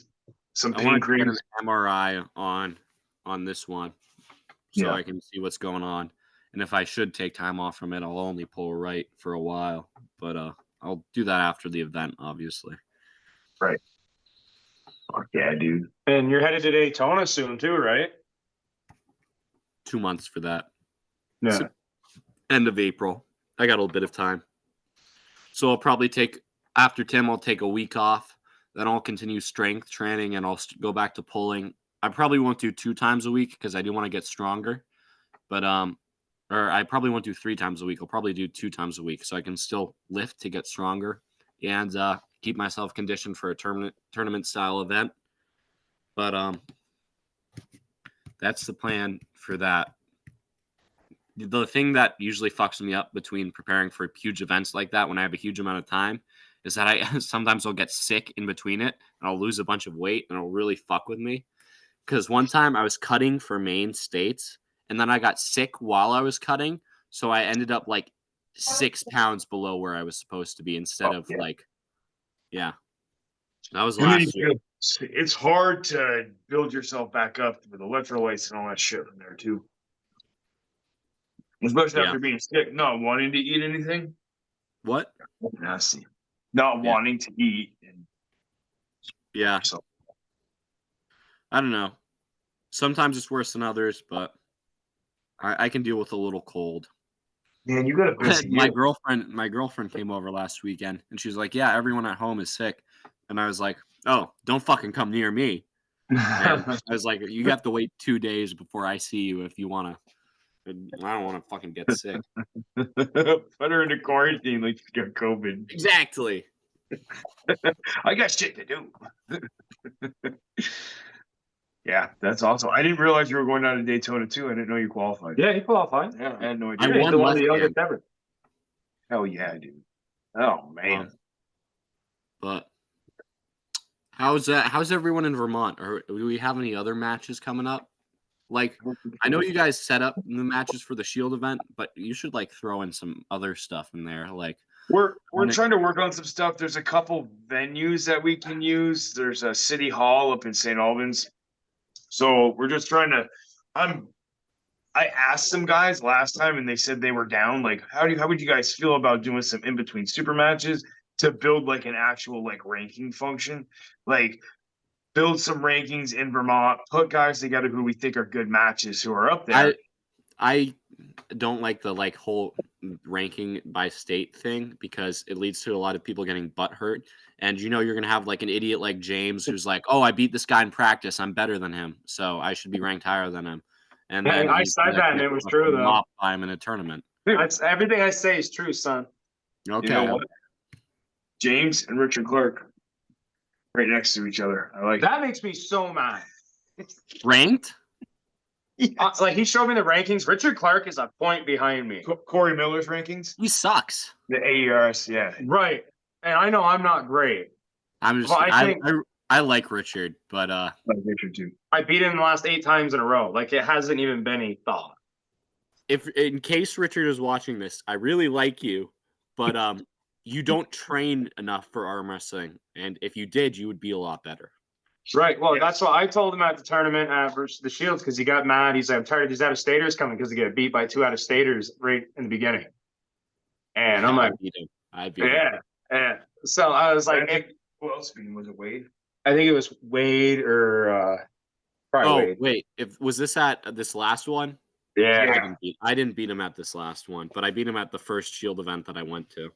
A: some pain cream.
C: Get an MRI on this one, so I can see what's going on. And if I should take time off from it, I'll only pull right for a while. But I'll do that after the event, obviously.
A: Right. Fuck yeah, dude.
B: And you're headed to Daytona soon too, right?
C: 2 months for that.
A: Yeah.
C: So, end of April. I got a little bit of time. So I'll probably after Tim, I'll take a week off. Then I'll continue strength training and I'll go back to pulling. I probably won't do 2 times a week because I do want to get stronger. But or I probably won't do 3 times a week. I'll probably do 2 times a week so I can still lift to get stronger and keep myself conditioned for a tournament style event. But that's the plan for that. The thing that usually fucks me up between preparing for huge events like that when I have a huge amount of time is that I sometimes I'll get sick in between it and I'll lose a bunch of weight and it'll really fuck with me. Because one time I was cutting for Maine States and then I got sick while I was cutting. So I ended up 6 pounds below where I was supposed to be instead of that was last year.
A: It's hard to build yourself back up with electrolytes and all that shit from there too. Especially after being sick, not wanting to eat anything.
C: What?
A: Nasty. Not wanting to eat.
C: So I don't know. Sometimes it's worse than others, but I can deal with a little cold.
A: Man, you got a busy
C: my girlfriend came over last weekend and she was like, yeah, everyone at home is sick. And I was like, oh, don't fucking come near me. And I was like, you have to wait 2 days before I see you if you want to. I don't want to fucking get sick.
A: Put her into quarantine like you got COVID.
C: Exactly.
A: I got shit to do. Yeah, that's awesome. I didn't realize you were going down to Daytona too. I didn't know you qualified.
B: Yeah, he qualified.
A: Yeah, I had no idea.
C: I won
B: one of the youngest ever.
A: Hell yeah, dude. Oh man.
C: But how's everyone in Vermont? Or do we have any other matches coming up? I know you guys set up the matches for the Shield event, but you should throw in some other stuff in there.
A: We're trying to work on some stuff. There's a couple venues that we can use. There's a city hall up in St. Albans. So we're just trying to I asked some guys last time and they said they were down. How would you guys feel about doing some in between super matches to build an actual ranking function? Build some rankings in Vermont, put guys together who we think are good matches who are up there.
C: I don't like the whole ranking by state thing because it leads to a lot of people getting butt hurt. And you're going to have an idiot like James who's oh, I beat this guy in practice. I'm better than him. So I should be ranked higher than him. And then
B: I said that and it was true though.
C: By him in a tournament.
B: Everything I say is true, son.
C: Okay.
A: You know what? James and Richard Clark. right next to each other. I like
B: That makes me so mad.
C: Ranked?
B: Like he showed me the rankings. Richard Clark is a point behind me.
A: Corey Miller's rankings.
C: He sucks.
A: The AERS, yeah.
B: Right. And I know I'm not great.
C: I'm just.
B: Well,
C: I like Richard, but
A: Like Richard too.
B: I beat him the last 8 times in a row. Like it hasn't even been a thought.
C: if in case Richard is watching this, I really like you, but you don't train enough for arm wrestling, and if you did, you would be a lot better.
B: Right. Well, that's what I told him at the tournament versus the Shields because he got mad. He's like, I'm tired of these out-of-staters coming because they get beat by 2 out-of-staters right in the beginning. And I'm like,
C: I beat him.
B: yeah. So I was like,
A: Who else beat him? Was it Wade?
B: I think it was Wade or probably Wade.
C: Wait, was this at this last one?
B: Yeah.
C: I didn't beat him at this last one, but I beat him at the first Shield event that I went to.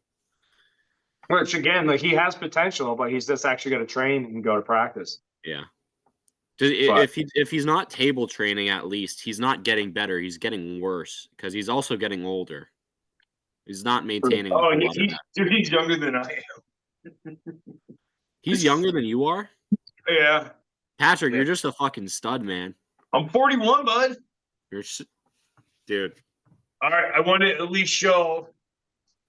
B: Which again, like he has potential, but he's just actually going to train and go to practice.
C: Yeah. If he's not table training, at least he's not getting better. He's getting worse because he's also getting older. He's not maintaining.
A: Oh, he's younger than I am.
C: He's younger than you are?
A: Yeah.
C: Patrick, you're just a fucking stud, man.
A: I'm 41, bud.
C: Dude.
A: All right, I want to at least show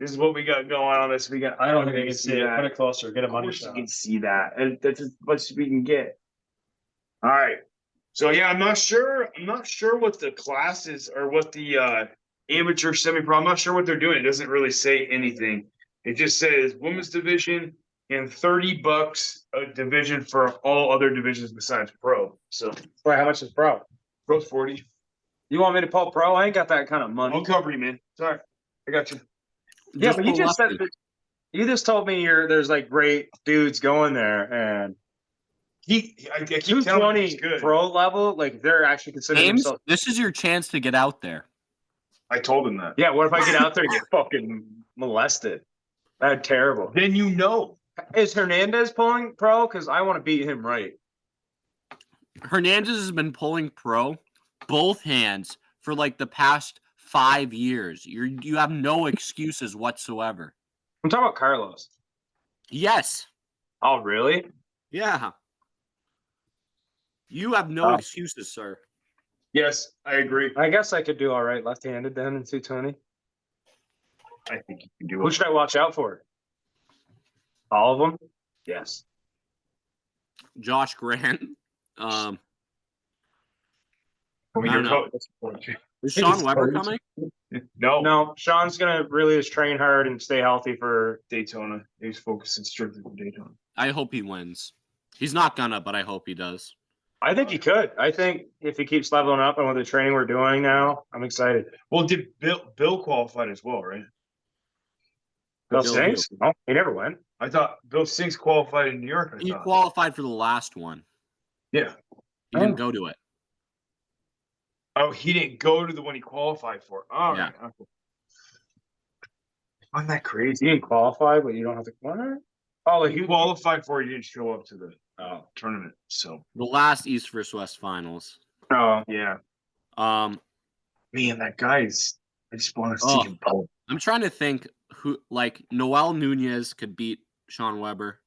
A: this is what we got going on this weekend.
B: I don't think you can see it.
A: that.
B: Put it closer. Get a
A: Of
B: money
A: course you
B: shot.
A: can see that. And that's as much as we can get. All right. So yeah, I'm not sure what the class is or what the amateur semi-pro. I'm not sure what they're doing. It doesn't really say anything. It just says women's division and $30 a division for all other divisions besides pro. So
B: Wait, how much is pro?
A: pro's 40.
B: You want me to pull pro? I ain't got that kind of money.
A: I'll cover you, man. Sorry. I got you.
B: Yeah, but you
C: pull
B: just
C: up
B: said that, you just told me there's like great dudes going there, and
A: I keep telling him he's
B: 220
A: good.
B: pro level, like they're actually considering
C: James,
B: themselves.
C: this is your chance to get out there.
A: I told him that.
B: Yeah, what if I get out there and get fucking molested? That's terrible.
A: Then you know.
B: Is Hernandez pulling pro? Because I want to beat him right.
C: Hernandez has been pulling pro both hands for like the past 5 years. You have no excuses whatsoever.
B: I'm talking about Carlos.
C: Yes.
B: Oh, really?
C: Yeah. You have no excuses, sir.
A: Yes, I agree.
B: I guess I could do all right left-handed then in 220.
A: I think you can do
B: Who
A: it.
B: should I watch out for? All of them?
A: Yes.
C: Josh Grant. I
A: Your
C: don't know.
A: coach.
C: Is Sean Weber coming?
A: No.
B: No, Sean's going to really just train hard and stay healthy for
A: Daytona. He's focusing strictly on Daytona.
C: I hope he wins. He's not gonna, but I hope he does.
B: I think he could. I think if he keeps leveling up and with the training we're doing now, I'm excited.
A: Well, did Bill qualified as well, right?
B: Bill
C: Bill
B: Sings? No, he never went.
A: I thought Bill Sinks qualified in New York. I
C: He
A: thought.
C: qualified for the last one.
A: Yeah.
C: He didn't go to it.
A: Oh, he didn't go to the one he qualified for. Oh,
C: Yeah.
A: right. Okay. Isn't that
B: You
A: crazy?
B: didn't qualify, but you don't have to. What? Oh, like
A: He qualified for it, he didn't show up to the tournament. So
C: The last East vs West finals.
B: Oh,
A: yeah.
C: Um,
A: Man, that guy's I just want to see
C: Oh.
A: him pull.
C: I'm trying to think who, like, Noel Nunez could beat Sean Weber.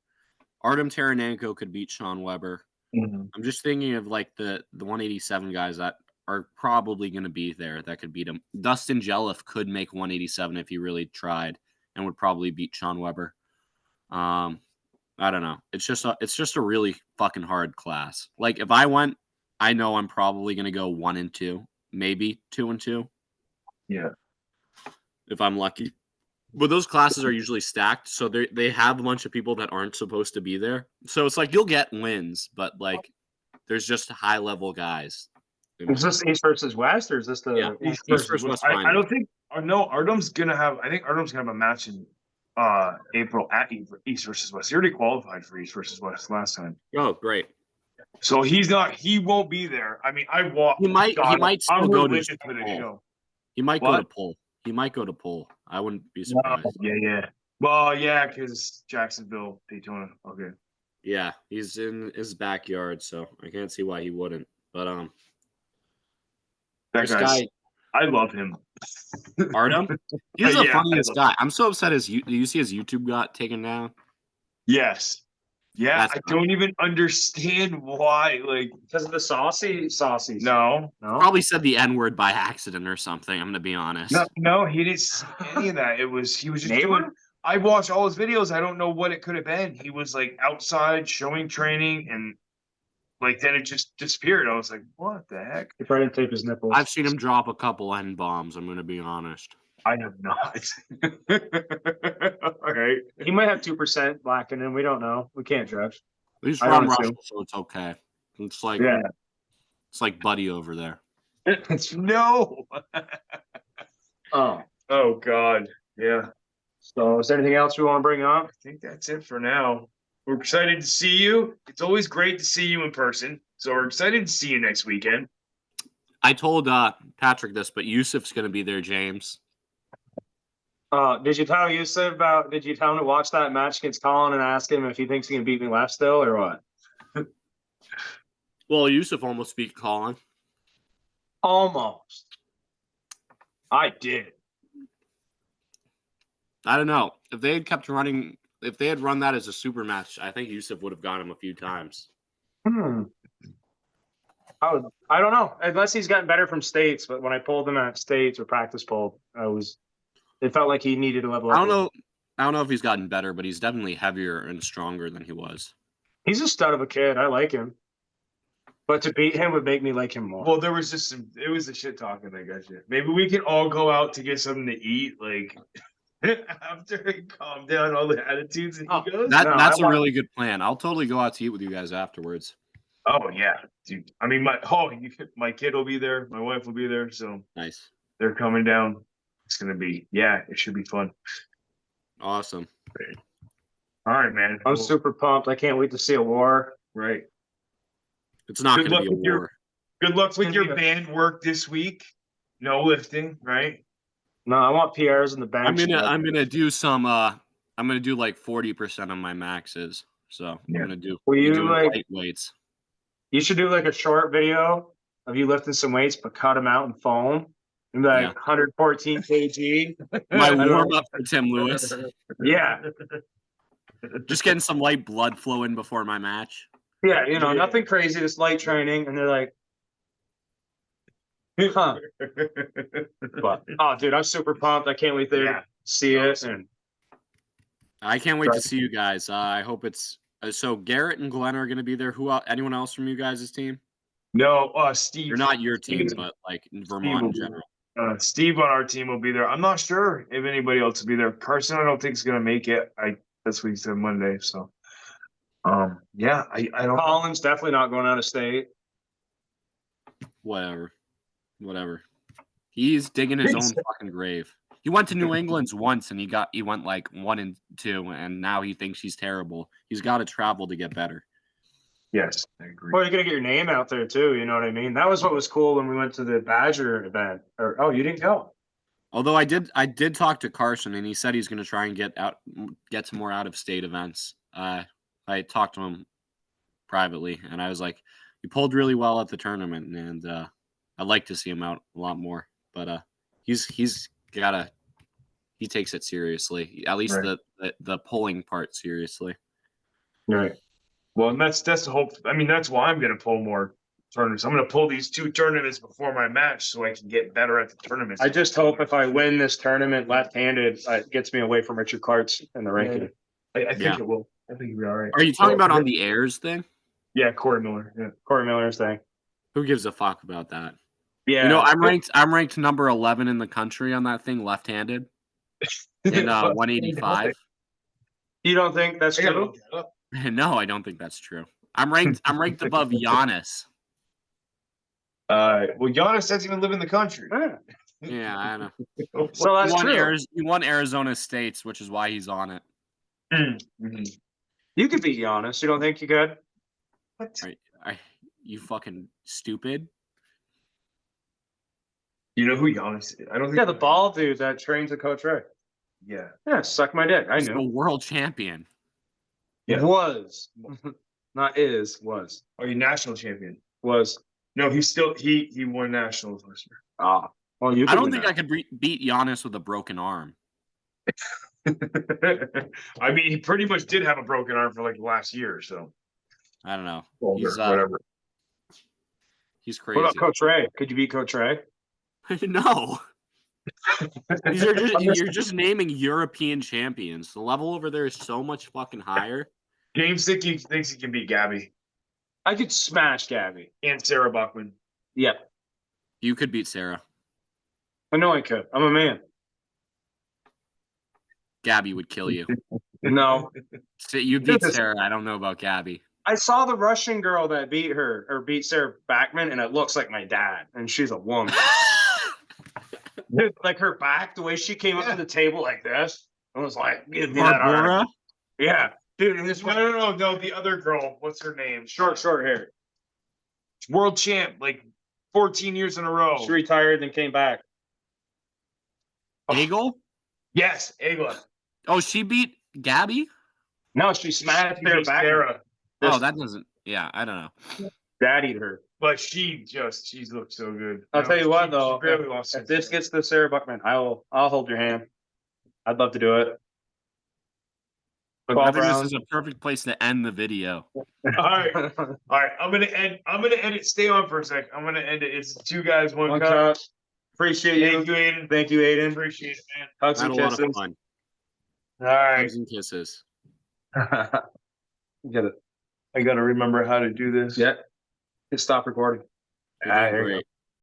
C: Artem Taranenko could beat Sean Weber. I'm just thinking of like the 187 guys that are probably going to be there that could beat him. Dustin Jelliff could make 187 if he really tried and would probably beat Sean Weber. I don't know. It's just a really fucking hard class. Like if I went, I know I'm probably going to go 1 and 2, maybe 2 and 2.
A: Yeah.
C: If I'm lucky. But those classes are usually stacked, so they have a bunch of people that aren't supposed to be there. So it's like you'll get wins, but like there's just high level guys.
B: is this East versus West, or is this the
C: Yeah.
B: East
C: East
B: versus
C: versus West
A: I
C: final.
A: don't think. No, Artem's gonna have. I think Artem's gonna have a match in April at East versus West. He already qualified for East versus West last time,
C: Oh, great.
A: so he's not. He won't be there. I mean, I walk.
C: He might still
A: I'm
C: go to
A: religious for the
C: Seoul.
A: show.
C: He might go
A: What?
C: to pull. He might go to pull. I wouldn't be surprised.
A: Yeah. Well, yeah, because Jacksonville, Daytona. Okay.
C: Yeah, he's in his backyard, so I can't see why he wouldn't. But
A: That
C: this
A: guy's.
C: guy
A: I love him.
C: Artem, he's the
A: Yeah,
C: funniest
A: I love
C: guy. I'm so upset. Do you see his YouTube got taken down?
A: Yes. Yeah,
C: That's
A: I
C: not-
A: don't even understand why. Like,
B: Because of the saucy.
A: no,
C: Probably said the N-word by accident or something. I'm gonna be honest.
A: no, he didn't say any of that. He was just
B: Neighbor?
A: doing. I watched all his videos. I don't know what it could have been. He was like outside showing training, and like then it just disappeared. I was like, what the heck?
B: He probably didn't tape his nipples.
C: I've seen him drop a couple N-bombs. I'm gonna be honest.
A: I have not. All right.
B: He might have 2% black in him. We don't know. We can't judge.
C: He's
B: I
C: from
B: don't
C: Russia,
B: assume.
C: so it's okay. It's like
B: Yeah.
C: it's like Buddy over there.
A: No.
B: Oh.
A: Oh God. Yeah.
B: So is there anything else we want to bring up?
A: I think that's it for now. We're excited to see you. It's always great to see you in person. So we're excited to see you next weekend.
C: I told Patrick this, but Yusuf's gonna be there, James.
B: Did you tell Yusuf about? Did you tell him to watch that match against Colin and ask him if he thinks he can beat me left still or what?
C: Well, Yusuf almost beat Colin.
B: Almost. I did.
C: I don't know. If they had kept running, if they had run that as a super match, I think Yusuf would have got him a few times.
B: I don't know. Unless he's gotten better from states, but when I pulled him at states or practice pull, it felt like he needed to level up.
C: I don't know if he's gotten better, but he's definitely heavier and stronger than he was.
B: He's a stud of a kid. I like him. But to beat him would make me like him more.
A: Well, there was just it was the shit talking that got you. Maybe we can all go out to get something to eat, like after he calmed down all the attitudes and egos.
C: That's a really good plan. I'll totally go out to eat with you guys afterwards.
A: Oh yeah, dude. I mean, my kid will be there. My wife will be there. So
C: Nice.
A: they're coming down. It's gonna be it should be fun.
C: Awesome.
A: All right, man.
B: I'm super pumped. I can't wait to see a war.
A: Right.
C: It's not
A: Good
C: going to
A: luck
C: be a
A: with
C: war.
A: Good luck with
B: gonna
A: your
B: be a-
A: band work this week. No lifting, right?
B: No, I want PRs in the bench.
C: I'm gonna do some. I'm gonna do like 40% of my maxes. So
A: Yeah.
C: I'm gonna do.
B: Will you,
C: doing
B: like-
C: light weights?
B: You should do like a short video of you lifting some weights, but cut them out in foam. And be like
C: Yeah.
B: 114 kg.
C: My
B: don't-
C: warm up for Tim Lewis.
B: Yeah.
C: Just getting some light blood flow in before my match.
B: Yeah, nothing crazy, just light training. And they're like, huh. But, oh, dude, I'm super pumped. I can't wait to
A: Yeah.
B: see it. And
C: I can't wait to see you guys. I hope it's so. Garrett and Glenn are going to be there. Anyone else from you guys' team?
A: No, Steve.
C: You're not your team,
A: Steve-
C: but like in Vermont in
A: Steve will be
C: general.
A: Steve on our team will be there. I'm not sure if anybody else will be there. Carson, I don't think is gonna make it. That's what he said Monday. So, I don't.
B: Colin's definitely not going out of state.
C: Whatever. He's digging his own fucking grave. He went to New England's once and he went like 1-2, and now he thinks he's terrible. He's got to travel to get better.
A: Yes, I agree.
B: Well, you're gonna get your name out there too. You know what I mean? That was what was cool when we went to the Badger event. You didn't go?
C: Although I did talk to Carson and he said he's going to try and get to more out of state events. I talked to him privately and I was like, you pulled really well at the tournament and I'd like to see him out a lot more. But he takes it seriously, at least
A: Right.
C: the pulling part seriously.
B: Right.
A: Well, and that's the hope. I mean, that's why I'm gonna pull more tournaments. I'm gonna pull these 2 tournaments before my match so I can get better at the tournaments.
B: I just hope if I win this tournament left-handed, it gets me away from Richard Clark's in the ranking.
A: I think
C: Yeah.
A: it will. I think you'll be all right.
C: Are you talking about on the airs thing?
A: Yeah, Corey Miller. Yeah.
B: Corey Miller's thing.
C: Who gives a fuck about that?
B: Yeah.
C: You know, I'm ranked number 11 in the country on that thing, left-handed, in 185.
B: You don't think that's
A: I gotta
B: true?
A: look that up.
C: No, I don't think that's true. I'm ranked above Giannis.
A: Well, Giannis doesn't even live in the country.
B: Yeah.
C: Yeah, I know.
B: So that's true.
C: He won Arizona State's, which is why he's on it.
A: Mhm.
B: You could be Giannis. You don't think you could?
A: What?
C: You fucking stupid.
A: You know who Giannis is? I don't think.
B: Yeah, the ball dude that trains with Coach Ray.
A: Yeah.
B: Yeah, suck my dick. I
C: He's a
B: knew.
C: world champion.
A: Yeah.
B: Was. Not is, was.
A: Are you national champion?
B: Was.
A: No, he's still he won nationals last year.
B: Ah. Well, you
C: I
B: could
C: don't
B: win
C: think
B: that.
C: I could beat Giannis with a broken arm.
A: I mean, he pretty much did have a broken arm for like the last year, so
C: I don't know.
A: Older,
C: He's
A: whatever.
C: he's
B: What about
C: crazy.
B: Coach Ray? Could you beat Coach Ray?
C: No. These are just you're just naming European champions. The level over there is so much fucking higher.
A: James Dickey thinks he can beat Gabby
B: I could smash Gabby.
A: and Sarah Buckman.
B: Yeah,
C: You could beat Sarah.
B: I know I could. I'm a man.
C: Gabby would kill you.
B: No,
C: You beat Sarah. I don't know about Gabby.
B: I saw the Russian girl that beat her or beat Sarah Backman, and it looks like my dad, and she's a woman. Dude, like her back, the way she came up to the table like this, I was like, "Give me that
C: Barbara?
B: arm." Yeah, dude, and this
A: No, the other girl. What's her name?
B: short hair.
A: World champ, like 14 years in a row.
B: She retired and came back.
C: Eagle?
A: Yes, Agla.
C: Oh, she beat Gabby?
B: No, she smashed Sarah Backman.
A: Sarah,
C: Oh, that doesn't. Yeah, I don't know.
B: Daddied her.
A: but she looked so good.
B: I'll tell you what, though,
A: she barely lost.
B: If this gets to Sarah Buckman, I'll hold your hand. I'd love to do it.
C: I
B: 12
C: think this
B: rounds.
C: is a perfect place to end the video.
A: All right. All right, I'm gonna end it. Stay on for a sec. I'm gonna end it. It's 2 guys, 1
B: One
A: cup.
B: cup. Appreciate
A: Thank
B: you.
A: you, Aiden.
B: Thank you, Aiden.
A: Appreciate it, man.
B: Hugs
C: I had
B: and
C: a lot of
B: kisses.
C: fun.
A: All right.
C: Hugs and kisses.
B: Get it.
A: I gotta remember how to do this.
B: Yeah. Hit stop recording.
C: You're
B: Ah,
C: doing
B: there you go.
C: great.